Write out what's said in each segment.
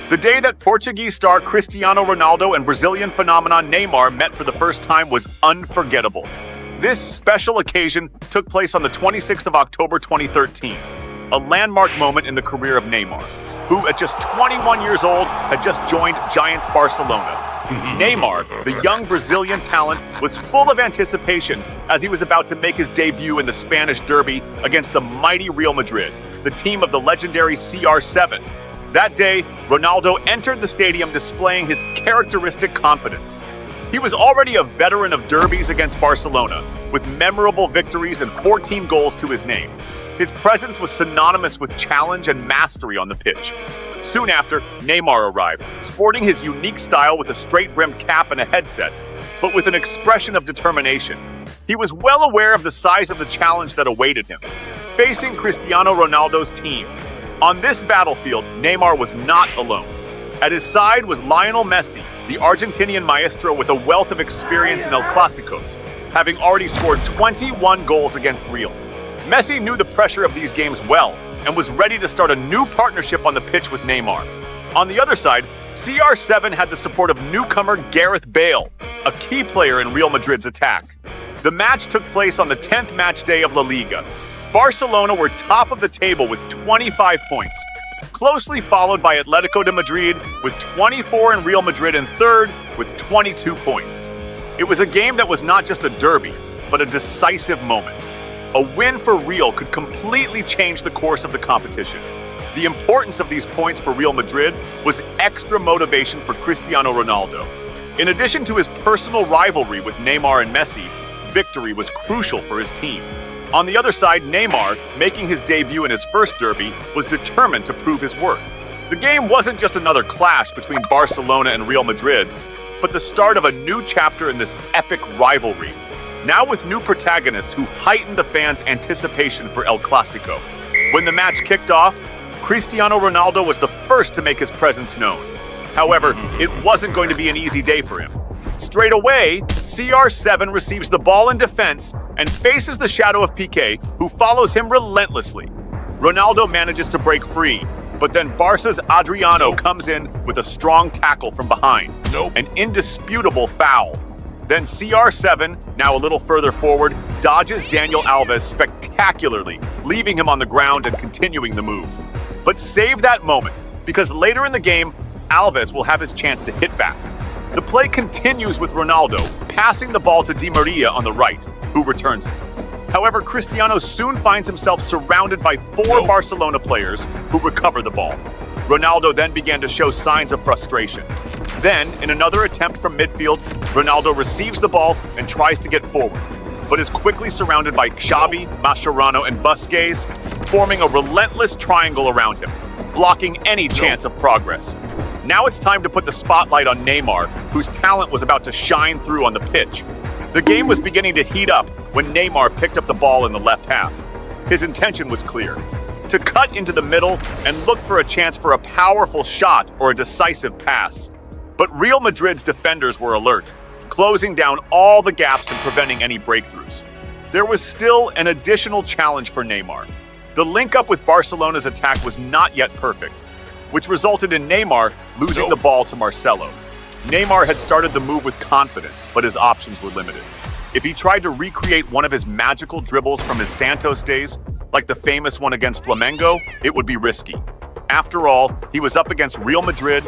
The day that Portuguese star Cristiano Ronaldo and Brazilian phenomenon Neymar met for the first time was unforgettable. This special occasion took place on the 26th of October 2013, a landmark moment in the career of Neymar, who at just 21 years old had just joined Giants Barcelona. Neymar, the young Brazilian talent, was full of anticipation as he was about to make his debut in the Spanish derby against the mighty Real Madrid, the team of the legendary CR7. That day, Ronaldo entered the stadium displaying his characteristic confidence. He was already a veteran of derbies against Barcelona, with memorable victories and 14 goals to his name. His presence was synonymous with challenge and mastery on the pitch. Soon after, Neymar arrived, sporting his unique style with a straight-brimmed cap and a headset, but with an expression of determination. He was well aware of the size of the challenge that awaited him, facing Cristiano Ronaldo's team. On this battlefield, Neymar was not alone. At his side was Lionel Messi, the Argentinian maestro with a wealth of experience in El Clásicos, having already scored 21 goals against Real. Messi knew the pressure of these games well and was ready to start a new partnership on the pitch with Neymar. On the other side, CR7 had the support of newcomer Gareth Bale, a key player in Real Madrid's attack. The match took place on the 10th match day of La Liga. Barcelona were top of the table with 25 points, closely followed by Atletico de Madrid with 24 and Real Madrid in third with 22 points. It was a game that was not just a derby, but a decisive moment. A win for Real could completely change the course of the competition. The importance of these points for Real Madrid was extra motivation for Cristiano Ronaldo. In addition to his personal rivalry with Neymar and Messi, victory was crucial for his team. On the other side, Neymar, making his debut in his first derby, was determined to prove his worth. The game wasn't just another clash between Barcelona and Real Madrid, but the start of a new chapter in this epic rivalry, now with new protagonists who heightened the fans' anticipation for El Clásico. When the match kicked off, Cristiano Ronaldo was the first to make his presence known. However, it wasn't going to be an easy day for him. Straight away, CR7 receives the ball in defense and faces the shadow of Piqué, who follows him relentlessly. Ronaldo manages to break free, but then Barca's Adriano comes in with a strong tackle from behind. An indisputable foul. Then CR7, now a little further forward, dodges Daniel Alves spectacularly, leaving him on the ground and continuing the move. But save that moment, because later in the game, Alves will have his chance to hit back. The play continues with Ronaldo passing the ball to Di Maria on the right, who returns it. However, Cristiano soon finds himself surrounded by four Barcelona players who recover the ball. Ronaldo then began to show signs of frustration. Then, in another attempt from midfield, Ronaldo receives the ball and tries to get forward, but is quickly surrounded by Xavi, Mascherano, and Busquets, forming a relentless triangle around him, blocking any chance of progress. Now it's time to put the spotlight on Neymar, whose talent was about to shine through on the pitch. The game was beginning to heat up when Neymar picked up the ball in the left half. His intention was clear: to cut into the middle and look for a chance for a powerful shot or a decisive pass. But Real Madrid's defenders were alert, closing down all the gaps and preventing any breakthroughs. There was still an additional challenge for Neymar. The link-up with Barcelona's attack was not yet perfect, which resulted in Neymar losing the ball to Marcelo. Neymar had started the move with confidence, but his options were limited. If he tried to recreate one of his magical dribbles from his Santos days, like the famous one against Flamengo, it would be risky. After all, he was up against Real Madrid,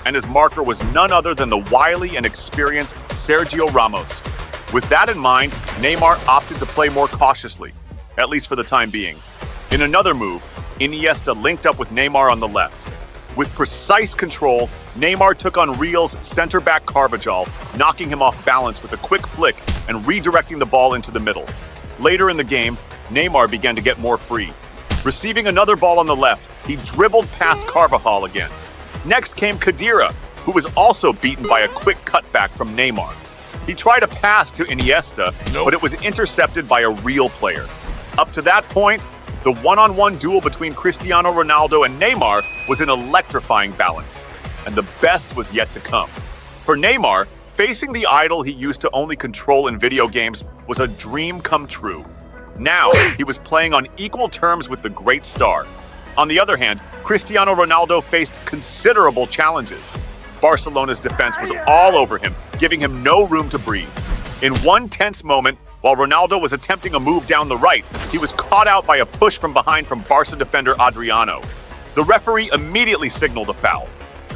and his marker was none other than the wily and experienced Sergio Ramos. With that in mind, Neymar opted to play more cautiously, at least for the time being. In another move, Iniesta linked up with Neymar on the left. With precise control, Neymar took on Real's center-back Carvajal, knocking him off balance with a quick flick and redirecting the ball into the middle. Later in the game, Neymar began to get more free. Receiving another ball on the left, he dribbled past Carvajal again. Next came Khedira, who was also beaten by a quick cutback from Neymar. He tried a pass to Iniesta, but it was intercepted by a Real player. Up to that point, the one-on-one duel between Cristiano Ronaldo and Neymar was an electrifying balance, and the best was yet to come. For Neymar, facing the idol he used to only control in video games was a dream come true. Now, he was playing on equal terms with the great star. On the other hand, Cristiano Ronaldo faced considerable challenges. Barcelona's defense was all over him, giving him no room to breathe. In one tense moment, while Ronaldo was attempting a move down the right, he was caught out by a push from behind from Barca defender Adriano. The referee immediately signaled a foul.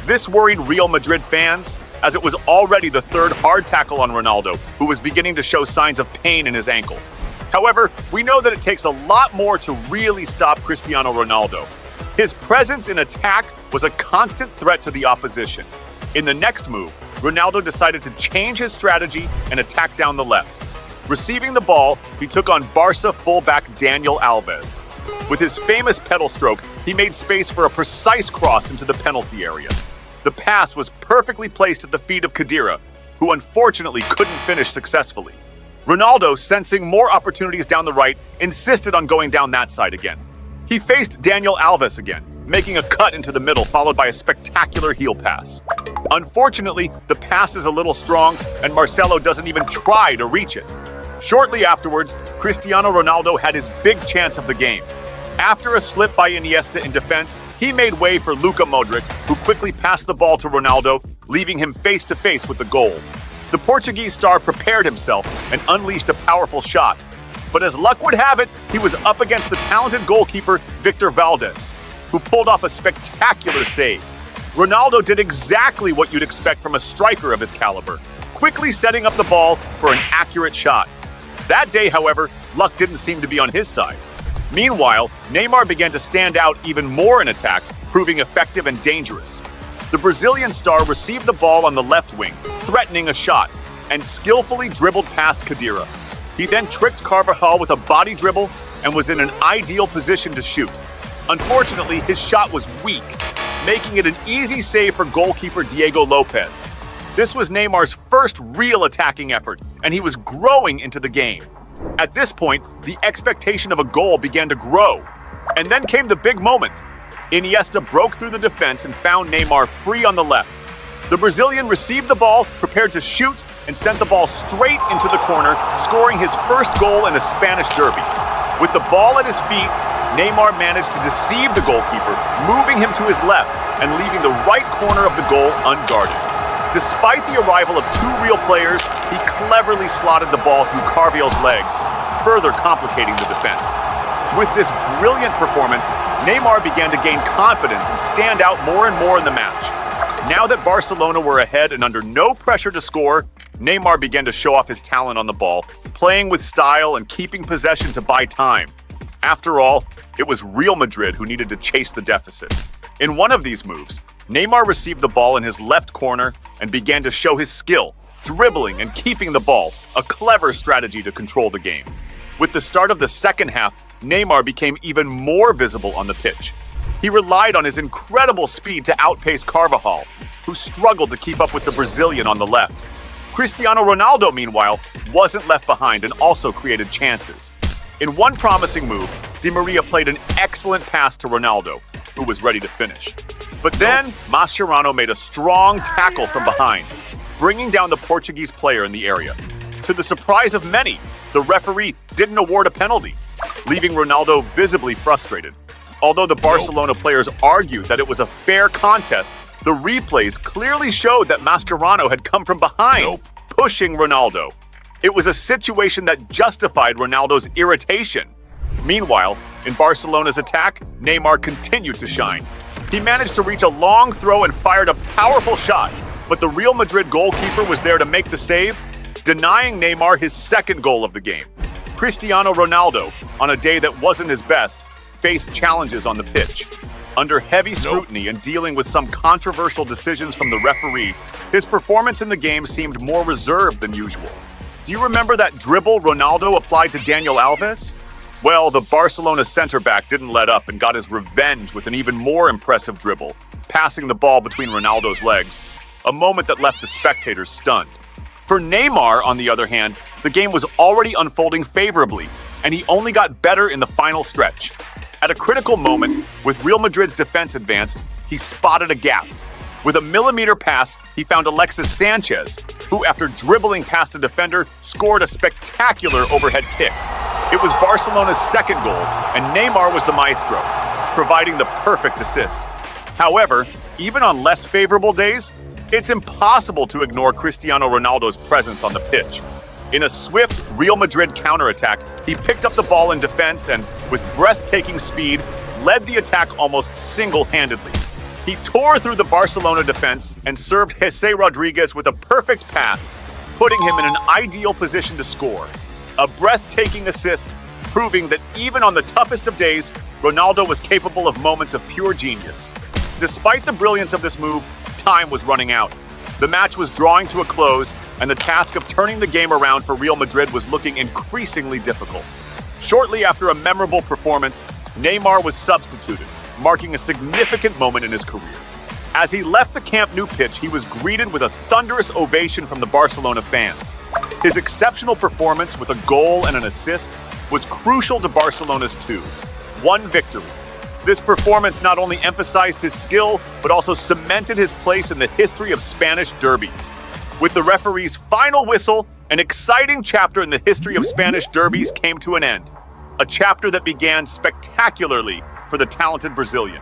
This worried Real Madrid fans, as it was already the third hard tackle on Ronaldo, who was beginning to show signs of pain in his ankle. However, we know that it takes a lot more to really stop Cristiano Ronaldo. His presence in attack was a constant threat to the opposition. In the next move, Ronaldo decided to change his strategy and attack down the left. Receiving the ball, he took on Barca fullback Daniel Alves. With his famous pedal stroke, he made space for a precise cross into the penalty area. The pass was perfectly placed at the feet of Khedira, who unfortunately couldn't finish successfully. Ronaldo, sensing more opportunities down the right, insisted on going down that side again. He faced Daniel Alves again, making a cut into the middle followed by a spectacular heel pass. Unfortunately, the pass is a little strong and Marcelo doesn't even try to reach it. Shortly afterwards, Cristiano Ronaldo had his big chance of the game. After a slip by Iniesta in defense, he made way for Luka Modric, who quickly passed the ball to Ronaldo, leaving him face-to-face with the goal. The Portuguese star prepared himself and unleashed a powerful shot. But as luck would have it, he was up against the talented goalkeeper Victor Valdés, who pulled off a spectacular save. Ronaldo did exactly what you'd expect from a striker of his caliber, quickly setting up the ball for an accurate shot. That day, however, luck didn't seem to be on his side. Meanwhile, Neymar began to stand out even more in attack, proving effective and dangerous. The Brazilian star received the ball on the left wing, threatening a shot, and skillfully dribbled past Khedira. He then tricked Carvajal with a body dribble and was in an ideal position to shoot. Unfortunately, his shot was weak, making it an easy save for goalkeeper Diego Lopez. This was Neymar's first real attacking effort, and he was growing into the game. At this point, the expectation of a goal began to grow. And then came the big moment. Iniesta broke through the defense and found Neymar free on the left. The Brazilian received the ball, prepared to shoot, and sent the ball straight into the corner, scoring his first goal in a Spanish derby. With the ball at his feet, Neymar managed to deceive the goalkeeper, moving him to his left and leaving the right corner of the goal unguarded. Despite the arrival of two real players, he cleverly slotted the ball through Carvalhal's legs, further complicating the defense. With this brilliant performance, Neymar began to gain confidence and stand out more and more in the match. Now that Barcelona were ahead and under no pressure to score, Neymar began to show off his talent on the ball, playing with style and keeping possession to buy time. After all, it was Real Madrid who needed to chase the deficit. In one of these moves, Neymar received the ball in his left corner and began to show his skill, dribbling and keeping the ball, a clever strategy to control the game. With the start of the second half, Neymar became even more visible on the pitch. He relied on his incredible speed to outpace Carvajal, who struggled to keep up with the Brazilian on the left. Cristiano Ronaldo, meanwhile, wasn't left behind and also created chances. In one promising move, Di Maria played an excellent pass to Ronaldo, who was ready to finish. But then, Mascherano made a strong tackle from behind, bringing down the Portuguese player in the area. To the surprise of many, the referee didn't award a penalty, leaving Ronaldo visibly frustrated. Although the Barcelona players argued that it was a fair contest, the replays clearly showed that Mascherano had come from behind, pushing Ronaldo. It was a situation that justified Ronaldo's irritation. Meanwhile, in Barcelona's attack, Neymar continued to shine. He managed to reach a long throw and fired a powerful shot, but the Real Madrid goalkeeper was there to make the save, denying Neymar his second goal of the game. Cristiano Ronaldo, on a day that wasn't his best, faced challenges on the pitch. Under heavy scrutiny and dealing with some controversial decisions from the referee, his performance in the game seemed more reserved than usual. Do you remember that dribble Ronaldo applied to Daniel Alves? Well, the Barcelona center-back didn't let up and got his revenge with an even more impressive dribble, passing the ball between Ronaldo's legs, a moment that left the spectators stunned. For Neymar, on the other hand, the game was already unfolding favorably, and he only got better in the final stretch. At a critical moment, with Real Madrid's defense advanced, he spotted a gap. With a millimeter pass, he found Alexis Sanchez, who, after dribbling past a defender, scored a spectacular overhead kick. It was Barcelona's second goal, and Neymar was the maestro. providing the perfect assist. However, even on less favorable days, it's impossible to ignore Cristiano Ronaldo's presence on the pitch. In a swift Real Madrid counterattack, he picked up the ball in defense and, with breathtaking speed, led the attack almost single-handedly. He tore through the Barcelona defense and served Jose Rodriguez with a perfect pass, putting him in an ideal position to score. A breathtaking assist, proving that even on the toughest of days, Ronaldo was capable of moments of pure genius. Despite the brilliance of this move, time was running out. The match was drawing to a close, and the task of turning the game around for Real Madrid was looking increasingly difficult. Shortly after a memorable performance, Neymar was substituted, marking a significant moment in his career. As he left the Camp Nou pitch, he was greeted with a thunderous ovation from the Barcelona fans. His exceptional performance with a goal and an assist was crucial to Barcelona's 2-1 victory. This performance not only emphasized his skill, but also cemented his place in the history of Spanish derbies. With the referee's final whistle, an exciting chapter in the history of Spanish derbies came to an end. A chapter that began spectacularly for the talented Brazilian.